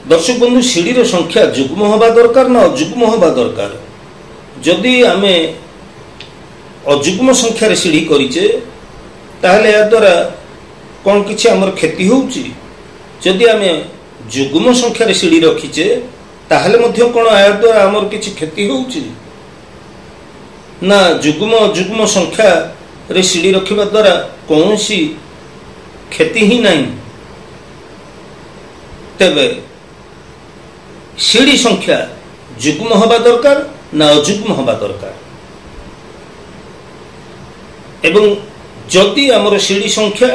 दर्शक बंधु सीढ़ीर संख्या जुग्म हवा दरकार ना अजुग्म हवा दरकार। जदि आमे अजुग्म संख्यार सीढ़ी करिचे ताहले या द्वारा कौन किछि हमर क्षति होउची। जदि आमे जुग्म संख्यार सीढ़ी रखिचे ताहले मध्य कौन या द्वारा हमर किछि क्षति होउची ना। जुग्म अजुग्म संख्या रे सीढ़ी रखिबा द्वारा कौनसी क्षति ही नहीं। तेबे सीढ़ी संख्या जुग्म हवा दरकार ना अजुग्म हवा दरकार। एवं जदि आमर सीढ़ी संख्या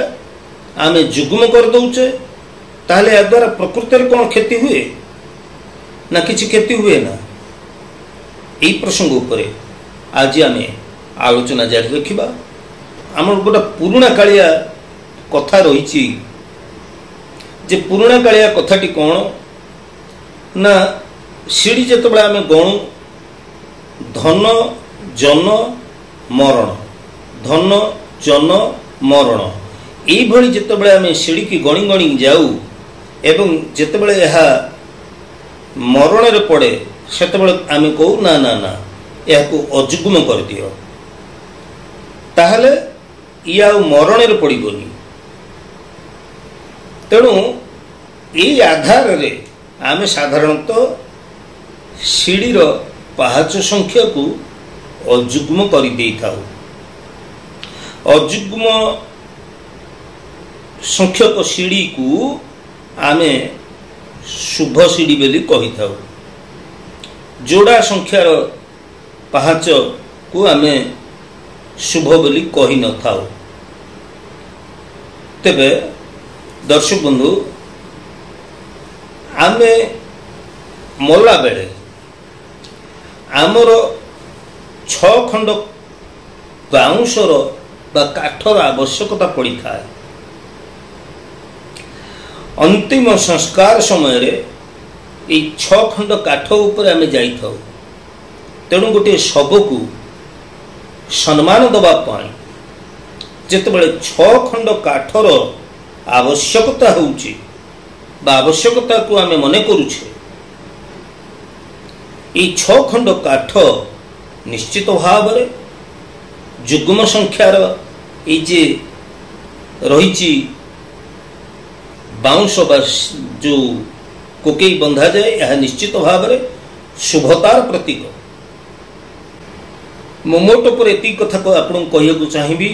आमे जुग्म कर दउचे ताहले या द्वारा प्रकृति रे कौन क्षति हुए ना किछि क्षति हुए ना। एई प्रसंग उपरे आज आमे आलोचना जारी रखिबा। आमर गोटा पुराणा कालिया कथा रही जे पुराणा कालिया कथाटी कौन ना सीढ़ी जिते आम गणु धन जन मरण धन जन मरण यही जिते आम सीढ़ी की गणी गणी जाऊ एवं जिते यह मरण रे पड़े से आम कहू ना ना ना यह अजुग्म कर दियो ताहले या मरण रे पड़ोनी। तेणु यही आधार रे आमे साधारणतः सीढ़ीर पाहाच संख्या को अजुग्म कर दे थाउ। अजुग्म संख्यक सीढ़ी को आमे शुभ सीढ़ी बोली कही थाउ। जोड़ा संख्यार पाहाच को आमे शुभ बोली कही न थाउ। तेबे दर्शक बंधु आमे मरला बेले आमर 6 खंड बाउंशर बा काठर आवश्यकता पड़ी था। अंतिम संस्कार समय रे ये 6 खंड काठ ऊपर आमे जाई थाउ। तेणु गोटे शव को सम्मान दबा पाई जेतेबेले 6 खंड काठर आवश्यकता होउची बा आवश्यकता को आमे मने करूछे ये 6 खंड काठ निश्चित भाव रे जुग्म संख्यार ये जे रही बाउंश बा जो कोकेई बंधा जाए यह निश्चित भाव रे शुभतार प्रतीक। मोमोट पर एति कथा को आपन कहियो चाहिबी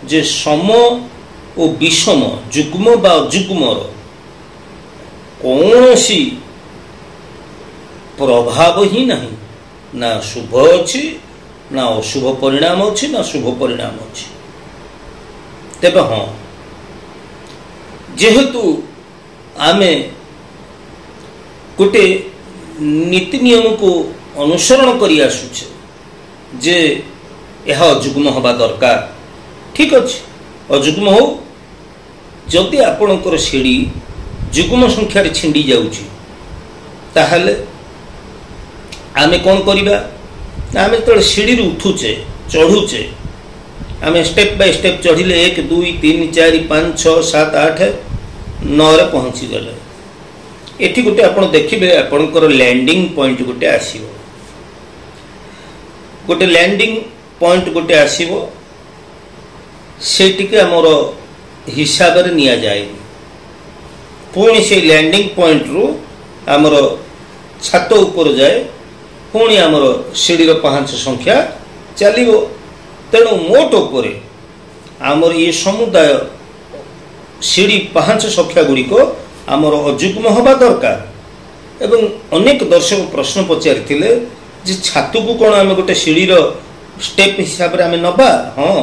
जे सम और विषम जुग्म बा अजुग्म कौनसी प्रभाव ही नहीं ना शुभ अच्छी ना अशुभ परिणाम अच्छी ना शुभ परिणाम अच्छी। तेबे हाँ जेहेतु आमे गोटे नीति नियम को अनुसरण करी आसुचे जे यह अजुग्म हवा दरकार ठीक अच्छे अजुग्म हो। जदि आपणकर सीढ़ी जुग्म संख्यार छिंडी जाउची ताहले आमे कौन करिबा आमे तो सीढ़ी उठुचे चढ़ुचे आमे स्टेप बाय स्टेप चढ़िले 1 2 3 4 5 6 7 8 9 रे पहुंची गले। एठी गोटे आपण देखिबे आपणकर लैंडिंग पॉइंट गोटे आसीबो गोटे लैंडिंग पॉइंट गोटे आसीबो सेटिके हमर हिसाब रे निया जाए। पुणी से लैंडिंग पॉइंट रु हमर छात ऊपर जाए पुणी हमर सीढ़ीर पाहाच संख्या चलिबो। तेणु मोट उपरे आमर ये समुदाय सीढ़ी पाहाच संख्या गुड़िक आमर अजुग्म हवा दरकार। एवं अनेक दर्शक प्रश्न पचारिथिले जे छात को कौन आम गोटे सीढ़ीर स्टेप हिसाब रे आमे नबा। हाँ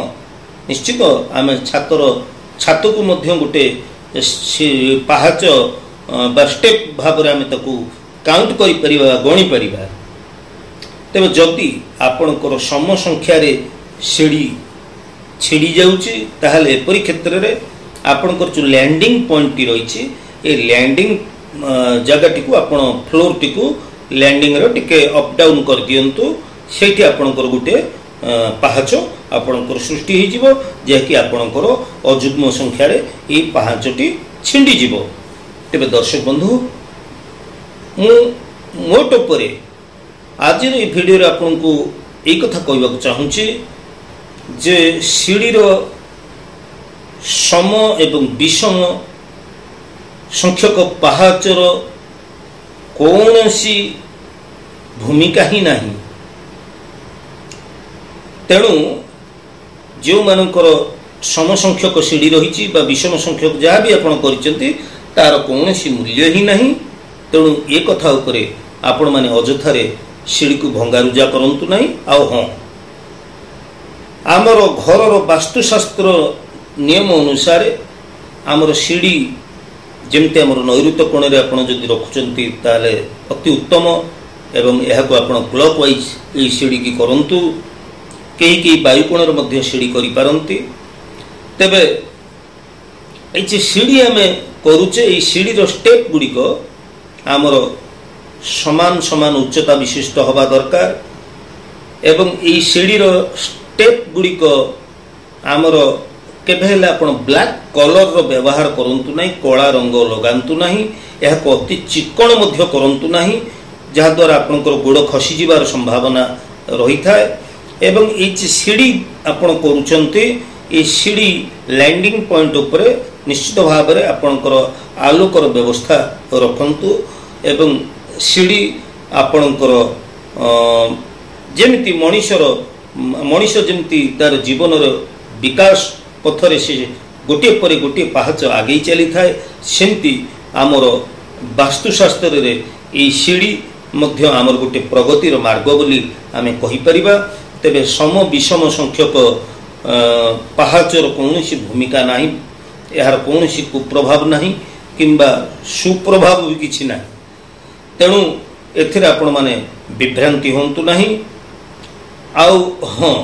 निश्चित आम छात को मध्य गोटे पाहाच बा स्टेप भाव आम काउंट करि परिबा गणी परिबा। तेबे जदि आपणकर सम संख्यार सीढ़ी छिड़ी जाउची ताहले एपरि क्षेत्र रे आपणकर जो लैंडिंग पॉइंट टी रही ए लैंडिंग जगह टी को आपण फ्लोर टी को लैंडिंग रो टिके अप डाउन कर दियंतु सेठी आपणकर गोटे पाहाच आपणकर सृष्टि होई जिवो जे कि आपणकर अजुग्म संख्यार ए पाहाचटी छिंडी जिवो। तेबे दर्शक बंधु मोट पर आज भिडियो आपन को एक कथा कहवाक चाहूँगी जे सीढ़ीर सम एवं विषम संख्यक पहाचर कौन सी भूमिका ही नहीं। तेणु जो मानकर सम संख्यक सीढ़ी रही विषम संख्यक जहाँ भी आपड़ कर तार कौन सी मूल्य ही नहीं। तेणु ये कथा उपरे आपण माने अजथारे सीढ़ी को भंगारुजा करंतु नहीं। आउ हाँ आमर घर वास्तुशास्त्र नियम अनुसार आमर सीढ़ी जमती आमर नैऋत्य कोण में आपड़ जदि रखुंट ताले अति उत्तम एवं यह क्लॉक वाइज ये सीढ़ी की करंतु कई वायुकोण में सीढ़ी करिपारंती। तेबे ये सीढ़ी आम करुचे ये सीढ़ीर स्टेप गुड़िक आमर समान समान उच्चता विशिष्ट हवा दरकार एवं ये सीढ़ीर स्टेप गुड़िक आमर केबेले आपण ब्लैक कलर रो व्यवहार करंतु नहीं, कला रंग लगांतु नहीं, यह को अति चिकण मध्य करंतु नहीं जहाँ द्वारा आपनकर गोड़ खसी जिबार संभावना रही थाए। एवं ये सीढ़ी आपण करूचंती ये सीढ़ी लैंडिंग पॉइंट उपरे निश्चित भाव में आपणकर आलोकर व्यवस्था रखंतु एवं सीढ़ी आपणकर जेमिति मनीष जमती तार जीवन विकास पथरे से गोटे पर गोटे पहाच आगे चली थाए सेमती आमर वास्तुशास्त्र रे ये सीढ़ी मध्य आमर गोटे प्रगतिर मार्ग बोली आमे कहि परिबा। तेबे सम विषम संख्यक पहाचर कौन सी भूमिका नहीं, यार कौन सी कुप्रभाव नहीं किंबा सुप्रभाव भी किछि ना। तेणु एथिरे आपण माने विभ्रांति होंतु नहीं। आउ हाँ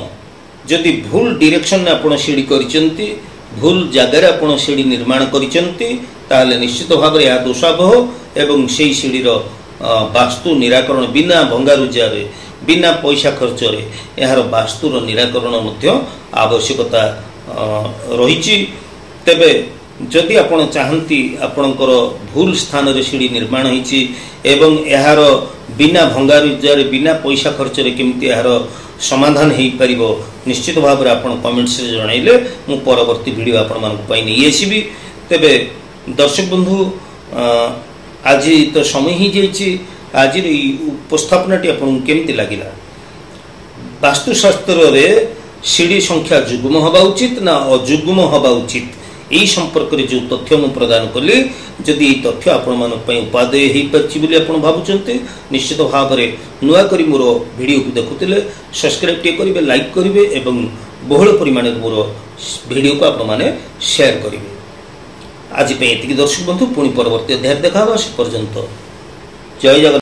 जदि भूल डायरेक्शन ने आपण सीढ़ी करिसेंती भूल जगह आपण सीढ़ी निर्माण करिसेंती ताले निश्चित भाव में यह दोषावह एवं से सीढ़ीर वास्तु निराकरण बिना भंगारुजा बिना पैसा खर्च यार वास्तुर निराकरण मध्य आवश्यकता रही। तेबे जदि आपण चाहती आपणकर भूल स्थान रे सीढ़ी निर्माण होईची एवं यार बिना भंगारुजा बिना पैसा खर्च केमती यार समाधान हो पारिबो निश्चित भाव में आपण कमेंट्स रे जणाइले मु परवर्ती वीडियो आपण मानक पई नै आसीबी। तेबे दर्शक बंधु आज तो समय ही जाइए आज उपस्थापनाटी आपन केमती लगिला वास्तुशास्त्र रे सीढ़ी संख्या जुग्म हवा उचित ना अजुग्म हवा उचित यही संपर्क में जो तथ्य मु प्रदान कली जदि ये तथ्य आपण मानक पई उपादेय हो पारछि बोली आपण भाबुचंते निश्चित भाव में नुआ करी मोर वीडियो को देखुतिले सब्सक्राइब टे करिवे लाइक करिवे एवं बहुल परिमाण मोर वीडियो को आपण माने शेयर करिवे। आज पे एतिकी दर्शक बंधु पुणी परवर्ती अध्याय देखा से पर्यंत जय जगन्नाथ।